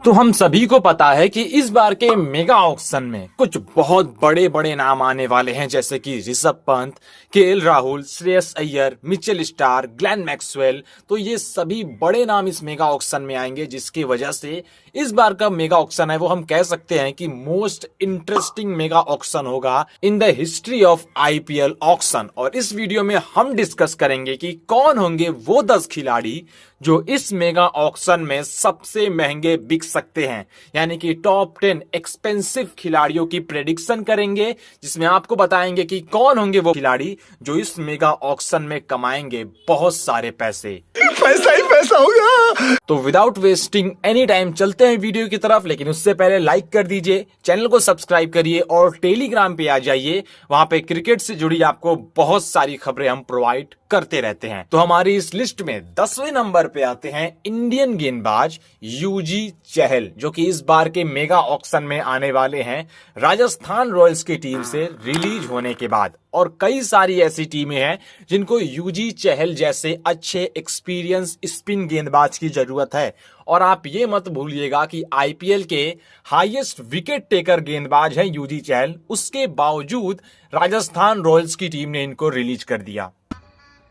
तो हम सभी को पता है कि इस बार के मेगा ऑक्शन में कुछ बहुत बड़े बड़े नाम आने वाले हैं, जैसे कि Rishabh Pant, KL Rahul, Shreyas Iyer, Mitchell star, Glenn Maxwell. तो ये सभी बड़े नाम इस मेगा ऑक्शन में आएंगे, जिसकी वजह से इस बार का मेगा ऑक्शन है वो हम कह सकते हैं कि मोस्ट इंटरेस्टिंग मेगा ऑक्शन होगा in the history of IPL auction. और इस वीडियो में हम डिस्कस करेंगे कि कौन होंगे वो 10 खिलाड़ी जो इस मेगा ऑक्शन में सबसे महंगे बिक सकते हैं, यानी कि टॉप 10 एक्सपेंसिव खिलाड़ियों की प्रेडिक्शन करेंगे, जिसमें आपको बताएंगे कि कौन होंगे वो खिलाड़ी जो इस मेगा ऑक्शन में कमाएंगे बहुत सारे पैसे। पैसा ही पैसा होगा। तो विदाउट वेस्टिंग एनी टाइम चलते हैं वीडियो की तरफ, लेकिन उससे पहले लाइक कर दीजिए, चैनल को सब्सक्राइब करिए और टेलीग्राम पे आ जाइए। वहां पे क्रिकेट से जुड़ी आपको बहुत सारी खबरें हम प्रोवाइड करते रहते हैं। तो हमारी इस लिस्ट में 10वें नंबर पे आते हैं इंडियन गेंदबाज युजवेंद्र चहल, जो कि इस बार के मेगा ऑक्शन में आने वाले हैं राजस्थान रॉयल्स की टीम से रिलीज होने के बाद। और कई सारी ऐसी टीमें हैं जिनको युजवेंद्र चहल जैसे अच्छे एक्सपीरियंस स्पिन गेंदबाज की जरूरत है। और आप ये मत भूलिएगा कि आईपीएल के हाईएस्ट विकेट टेकर गेंदबाज हैं युजवेंद्र चहल, उसके बावजूद राजस्थान रॉयल्स की टीम ने इनको रिलीज कर दिया।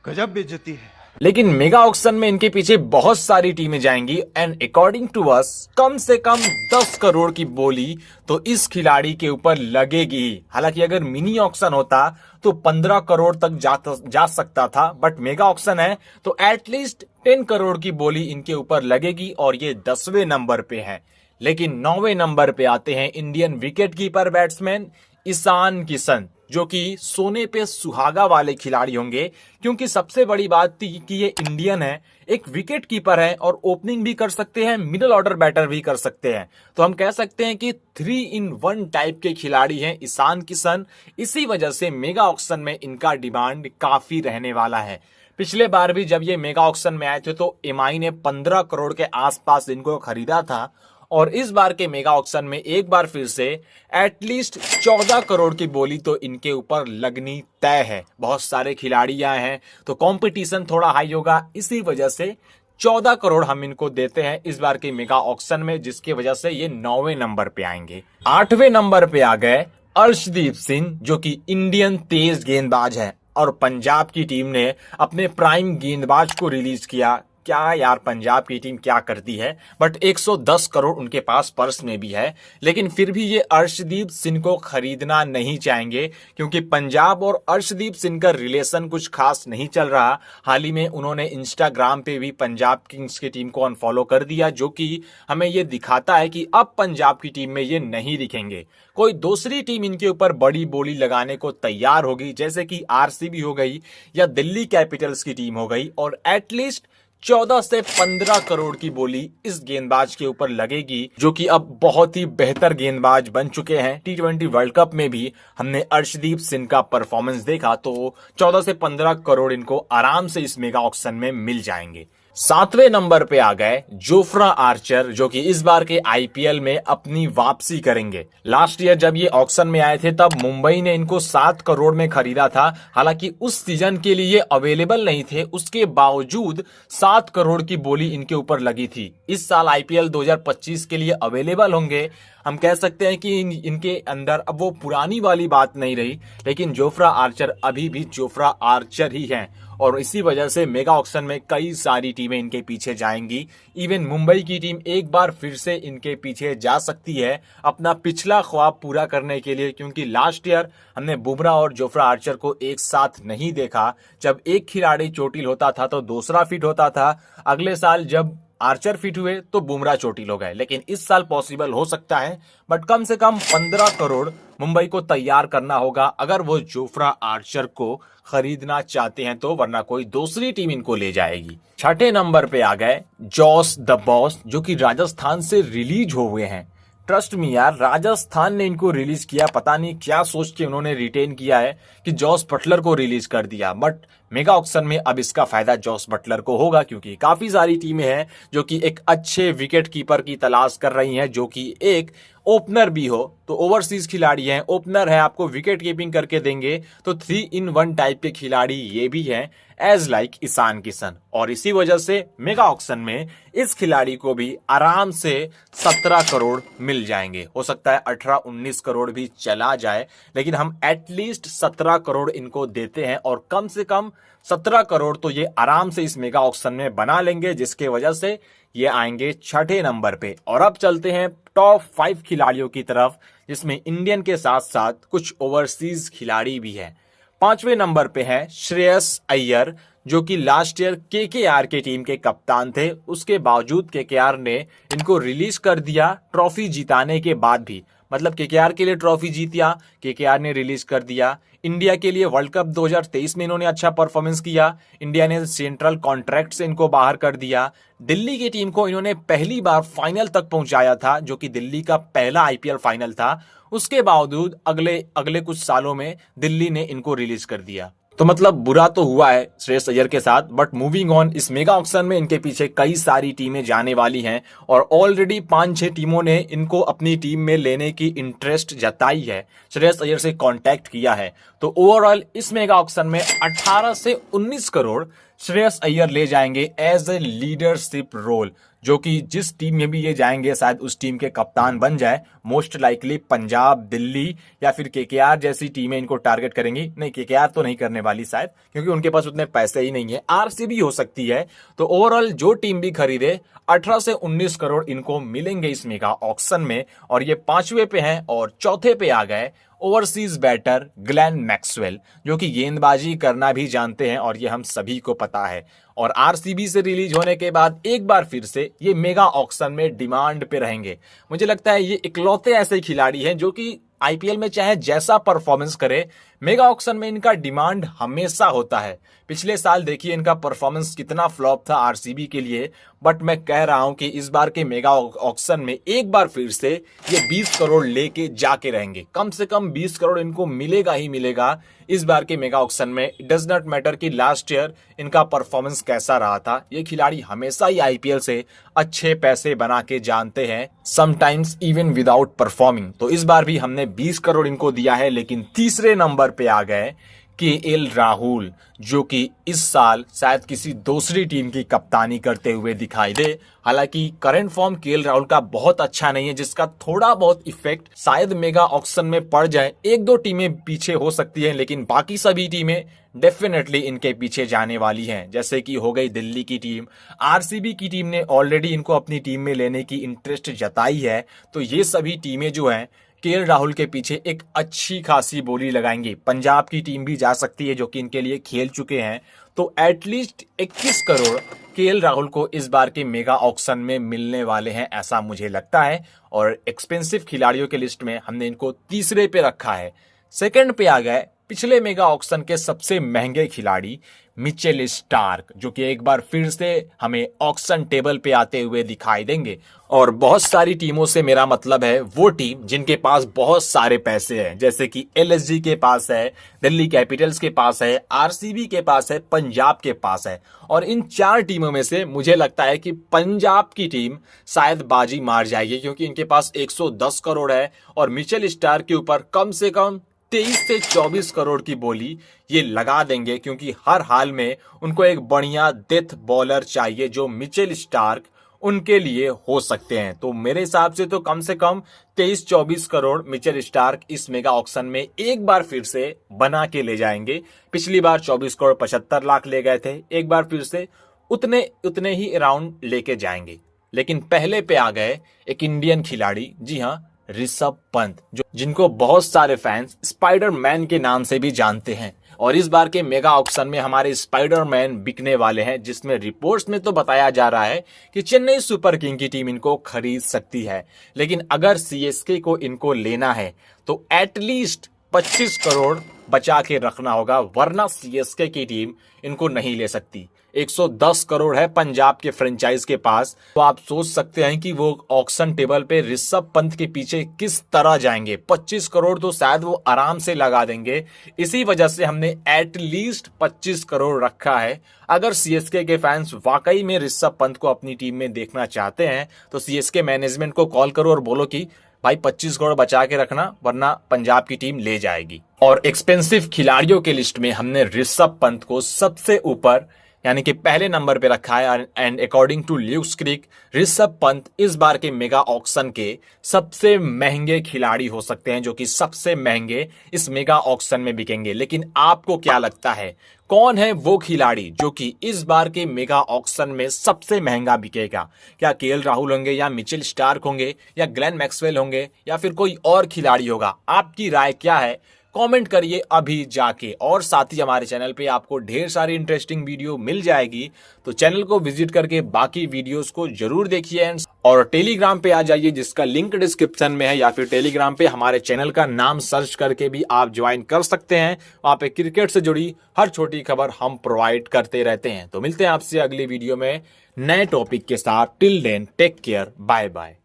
गजब बेइज्जती है। लेकिन मेगा ऑक्शन में इनके पीछे बहुत सारी टीमें जाएंगी एंड अकॉर्डिंग टू अस कम से कम 10 करोड़ की बोली तो इस खिलाड़ी के ऊपर लगेगी ही। हालांकि अगर मिनी ऑक्शन होता तो 15 करोड़ तक जा सकता था, बट मेगा ऑक्शन है तो एटलीस्ट 10 करोड़ की बोली इनके ऊपर लगेगी और ये 10वें नंबर पे है। लेकिन 9वें नंबर पे आते हैं Indian wicket keeper batsman Ishan Kishan, जो कि सोने पे सुहागा वाले खिलाड़ी होंगे, क्योंकि सबसे बड़ी बात थी कि ये इंडियन है, एक विकेट कीपर है और ओपनिंग भी कर सकते हैं, मिडिल ऑर्डर बैटर भी कर सकते हैं। तो हम कह सकते हैं कि 3 in 1 टाइप के खिलाड़ी हैं ईशान किशन। इसी वजह से मेगा ऑक्शन में इनका डिमांड काफी रहने वाला है। पिछले बार भी जब ये मेगा ऑक्शन में आए थे तो एमआई ने 15 करोड़ के आसपास इनको खरीदा था, और इस बार के मेगा ऑक्शन में एक बार फिर से एटलीस्ट 14 करोड़ की बोली तो इनके ऊपर लगनी तय है। बहुत सारे खिलाड़ी आए हैं तो कंपटीशन थोड़ा हाई होगा, इसी वजह से 14 करोड़ हम इनको देते हैं इस बार के मेगा ऑक्शन में, जिसकी वजह से ये 9वें नंबर पे आएंगे। 8वें नंबर पे आ गए अर्शदीप सिंह, जो कि इंडियन तेज गेंदबाज है और पंजाब की टीम ने अपने प्राइम गेंदबाज को रिलीज किया। क्या यार, पंजाब की टीम क्या करती है, बट 110 करोड़ उनके पास पर्स में भी है। लेकिन फिर भी ये अर्शदीप सिंह को खरीदना नहीं चाहेंगे, क्योंकि पंजाब और अर्शदीप सिंह का रिलेशन कुछ खास नहीं चल रहा। हाल ही में उन्होंने इंस्टाग्राम पे भी पंजाब किंग्स की टीम को अनफॉलो कर दिया, जो कि हमें ये दिखाता है कि अब पंजाब की टीम में ये नहीं दिखेंगे। कोई दूसरी टीम इनके ऊपर बड़ी बोली लगाने को तैयार होगी, जैसे कि आरसीबी हो गई या दिल्ली कैपिटल्स की टीम हो गई, और एटलीस्ट 14 से 15 करोड़ की बोली इस गेंदबाज के ऊपर लगेगी, जो कि अब बहुत ही बेहतर गेंदबाज बन चुके हैं। T20 वर्ल्ड कप में भी हमने अर्शदीप सिंह का परफॉर्मेंस देखा, तो 14 से 15 करोड़ इनको आराम से इस मेगा ऑक्शन में मिल जाएंगे। 7वें नंबर पे आ गए जोफ्रा आर्चर, जो कि इस बार के आईपीएल में अपनी वापसी करेंगे। लास्ट ईयर जब ये ऑक्शन में आए थे तब मुंबई ने इनको 7 करोड़ में खरीदा था। हालांकि उस सीजन के लिए ये अवेलेबल नहीं थे, उसके बावजूद 7 करोड़ की बोली इनके ऊपर लगी थी। इस साल आईपीएल 2025 के लिए अवेलेबल होंगे। हम कह सकते हैं कि इनके अंदर अब वो पुरानी वाली बात नहीं रही, लेकिन जोफ्रा आर्चर अभी भी जोफ्रा आर्चर ही हैं, और इसी वजह से मेगा ऑक्शन में कई सारी टीमें इनके पीछे जाएंगी। इवन मुंबई की टीम एक बार फिर से इनके पीछे जा सकती है अपना पिछला ख्वाब पूरा करने के लिए, क्योंकि लास्ट ईयर हमने बुमराह और जोफ्रा आर्चर को एक साथ नहीं देखा। जब एक खिलाड़ी चोटिल होता था तो दूसरा फिट होता था। अगले साल जब आर्चर फिट हुए तो बुमराह चोटिल हो गए, लेकिन इस साल पॉसिबल हो सकता है, बट कम से कम 15 करोड़ मुंबई को तैयार करना होगा अगर वो जोफ्रा आर्चर को खरीदना चाहते हैं तो, वरना कोई दूसरी टीम इनको ले जाएगी। 6ठे नंबर पे आ गए जॉस द बॉस, जो कि राजस्थान से रिलीज हो हुए हैं। ट्रस्ट मी यार, राजस्थान ने इनको रिलीज किया, पता नहीं क्या सोच के उन्होंने रिटेन किया है कि जॉस बटलर को रिलीज कर दिया, बट मेगा ऑक्शन में अब इसका फायदा जॉस बटलर को होगा, क्योंकि काफी सारी टीमें हैं जो कि एक अच्छे विकेट कीपर की तलाश कर रही हैं, जो कि एक ओपनर भी हो। तो ओवरसीज खिलाड़ी हैं, ओपनर है, आपको विकेट कीपिंग करके देंगे, तो 3-in-1 टाइप के खिलाड़ी ये भी हैं, एज लाइक ईशान किशन। और इसी वजह से मेगा ऑक्शन में इस खिलाड़ी को भी आराम से 17 करोड़ मिल जाएंगे। हो सकता है 18-19 करोड़ भी चला जाए, लेकिन हम एटलीस्ट 17 करोड़ इनको देते हैं, और कम से कम 17 करोड़ तो ये आराम से इस मेगा ऑक्शन में बना लेंगे, जिसके वजह से ये आएंगे छठे नंबर पे। और अब चलते हैं टॉप 5 खिलाड़ियों की तरफ, जिसमें इंडियन के साथ साथ कुछ ओवरसीज खिलाड़ी भी हैं। 5वें नंबर पे है श्रेयस अय्यर, जो कि लास्ट ईयर केकेआर के टीम के कप्तान थे। उसके बावजूद केकेआर ने इनको रिलीज कर दिया ट्रॉफी जिताने के बाद भी। मतलब केकेआर के लिए ट्रॉफी जीतिया, केकेआर ने रिलीज कर दिया। इंडिया के लिए वर्ल्ड कप 2023 में इन्होंने अच्छा परफॉर्मेंस किया, इंडिया ने सेंट्रल कॉन्ट्रैक्ट से इनको बाहर कर दिया। दिल्ली की टीम को इन्होंने पहली बार फाइनल तक पहुंचाया था, जो कि दिल्ली का पहला आईपीएल फाइनल था। उसके बावजूद अगले कुछ सालों में दिल्ली ने इनको रिलीज कर दिया। तो मतलब बुरा तो हुआ है श्रेयस अय्यर के साथ, बट मूविंग ऑन, इस मेगा ऑक्शन में इनके पीछे कई सारी टीमें जाने वाली हैं, और ऑलरेडी 5-6 टीमों ने इनको अपनी टीम में लेने की इंटरेस्ट जताई है, श्रेयस अय्यर से कांटेक्ट किया है। तो ओवरऑल इस मेगा ऑक्शन में 18 से 19 करोड़ श्रेयस अय्यर ले जाएंगे एज ए लीडरशिप रोल, जो कि जिस टीम में भी ये जाएंगे शायद उस टीम के कप्तान बन जाए। मोस्ट लाइकली पंजाब, दिल्ली या फिर केकेआर जैसी टीमें इनको टारगेट करेंगी। नहीं, केकेआर तो नहीं करने वाली शायद, क्योंकि उनके पास उतने पैसे ही नहीं है। आरसीबी हो सकती है। तो ओवरऑल जो टीम भी खरीदे 18 से 19 करोड़ इनको मिलेंगे इस मेगा ऑक्शन में। और ये 5वें पे हैं। और चौथे पे आ गए ओवरसीज बैटर ग्लेन मैक्सवेल, जो कि गेंदबाजी करना भी जानते हैं, और ये हम सभी को पता है। और आरसीबी से रिलीज होने के बाद एक बार फिर से ये मेगा ऑक्शन में डिमांड पे रहेंगे। मुझे लगता है ये इकलौते ऐसे खिलाड़ी हैं जो कि आईपीएल में चाहे जैसा परफॉर्मेंस करे, मेगा ऑक्शन में इनका डिमांड हमेशा होता है। पिछले साल देखिए इनका परफॉर्मेंस कितना फ्लॉप था आरसीबी के लिए, बट मैं कह रहा हूं कि इस बार के मेगा ऑक्शन में एक बार फिर से ये 20 करोड़ लेके जाके रहेंगे। कम से कम 20 करोड़ इनको मिलेगा ही मिलेगा इस बार के मेगा ऑक्शन में। इट डज नॉट मैटर कि लास्ट ईयर इनका परफॉर्मेंस कैसा रहा था, ये खिलाड़ी हमेशा ही आईपीएल से अच्छे पैसे बना के जानते हैं, समटाइम्स इवन विदाउट परफॉर्मिंग। तो इस बार भी हमने 20 करोड़ इनको दिया है। लेकिन तीसरे नंबर पे आ गए केएल राहुल, जो कि इस साल शायद किसी दूसरी टीम की कप्तानी करते हुए दिखाई दे। हालांकि करंट फॉर्म केएल राहुल का बहुत अच्छा नहीं है, जिसका थोड़ा बहुत इफेक्ट शायद मेगा ऑक्शन में पड़ जाए। 1-2 टीमें पीछे हो सकती हैं, लेकिन बाकी सभी टीमें डेफिनेटली इनके पीछे जाने वाली हैं। जैसे कि हो गई दिल्ली की टीम, आरसीबी की टीम ने ऑलरेडी इनको अपनी टीम में लेने की इंटरेस्ट जताई है। तो ये सभी टीमें जो हैं केएल राहुल के पीछे एक अच्छी खासी बोली लगाएंगी। पंजाब की टीम भी जा सकती है, जो कि इनके लिए खेल चुके हैं। तो एटलीस्ट 21 करोड़ केएल राहुल को इस बार के मेगा ऑक्शन में मिलने वाले हैं, ऐसा मुझे लगता है। और एक्सपेंसिव खिलाड़ियों के लिस्ट में हमने इनको तीसरे पे रखा है। सेकंड पे आ गए पिछले मेगा ऑक्शन के सबसे महंगे खिलाड़ी मिचेल स्टार्क, जो कि एक बार फिर से हमें ऑक्शन टेबल पे आते हुए दिखाई देंगे। और बहुत सारी टीमों से मेरा मतलब है वो टीम जिनके पास बहुत सारे पैसे हैं, जैसे कि एलएसजी के पास है, दिल्ली कैपिटल्स के पास है, आरसीबी के पास है, पंजाब के पास है। और इन 4 टीमों में से मुझे लगता है कि पंजाब की टीम शायद बाजी मार जाएगी, क्योंकि इनके पास 110 करोड़ है और मिचेल स्टार्क के ऊपर कम से कम 23 से 24 करोड़ की बोली ये लगा देंगे, क्योंकि हर हाल में उनको एक बढ़िया डेथ बॉलर चाहिए, जो मिचेल स्टार्क उनके लिए हो सकते हैं। तो मेरे हिसाब से तो कम से कम 23-24 करोड़ मिचेल स्टार्क इस मेगा ऑक्शन में एक बार फिर से बना के ले जाएंगे। पिछली बार 24 करोड़ 75 लाख ले गए थे, एक बार फिर से उतने ही अराउंड लेके जाएंगे। लेकिन पहले पे आ गए एक इंडियन खिलाड़ी, जी हाँ, ऋषभ पंत, जिनको बहुत सारे फैंस स्पाइडरमैन के नाम से भी जानते हैं। और इस बार के मेगा ऑक्शन में हमारे स्पाइडरमैन बिकने वाले हैं, जिसमें रिपोर्ट्स में तो बताया जा रहा है कि चेन्नई सुपर किंग की टीम इनको खरीद सकती है। लेकिन अगर सीएसके को इनको लेना है तो एटलीस्ट 25 करोड़ बचा के रखना होगा, वरना सीएसके की टीम इनको नहीं ले सकती। 110 करोड़ है पंजाब के फ्रेंचाइज के पास। तो आप सोच सकते हैं कि वो ऑक्शन टेबल पे ऋषभ पंत के पीछे किस तरह जाएंगे। 25 करोड़ तो शायद वो आराम से लगा देंगे। इसी वजह से हमने एटलीस्ट 25 करोड़ रखा है। अगर सीएसके के फैंस वाकई में ऋषभ पंत को अपनी टीम में देखना चाहते हैं तो सीएसके मैनेजमेंट को कॉल करो और बोलो कि भाई 25 करोड़ बचा के रखना, वरना पंजाब की टीम ले जाएगी। और एक्सपेंसिव खिलाड़ियों के लिस्ट में हमने ऋषभ पंत को सबसे ऊपर यानी कि पहले नंबर पे रखा है। एंड अकॉर्डिंग टू ल्यूक्स क्रिक, ऋषभ पंत इस बार के मेगा ऑक्शन के सबसे महंगे खिलाड़ी हो सकते हैं, जो कि सबसे महंगे इस मेगा ऑक्शन में बिकेंगे। लेकिन आपको क्या लगता है कौन है वो खिलाड़ी जो कि इस बार के मेगा ऑक्शन में सबसे महंगा बिकेगा? क्या केएल राहुल होंगे, या मिचेल स्टार्क होंगे, या ग्लेन मैक्सवेल होंगे, या फिर कोई और खिलाड़ी होगा? आपकी राय क्या है? कमेंट करिए अभी जाके। और साथ ही हमारे चैनल पे आपको ढेर सारी इंटरेस्टिंग वीडियो मिल जाएगी, तो चैनल को विजिट करके बाकी वीडियोस को जरूर देखिए। और टेलीग्राम पे आ जाइए, जिसका लिंक डिस्क्रिप्शन में है, या फिर टेलीग्राम पे हमारे चैनल का नाम सर्च करके भी आप ज्वाइन कर सकते हैं। वहां पे क्रिकेट से जुड़ी हर छोटी खबर हम प्रोवाइड करते रहते हैं। तो मिलते हैं आपसे अगली वीडियो में नए टॉपिक के साथ। Till then take care, bye bye.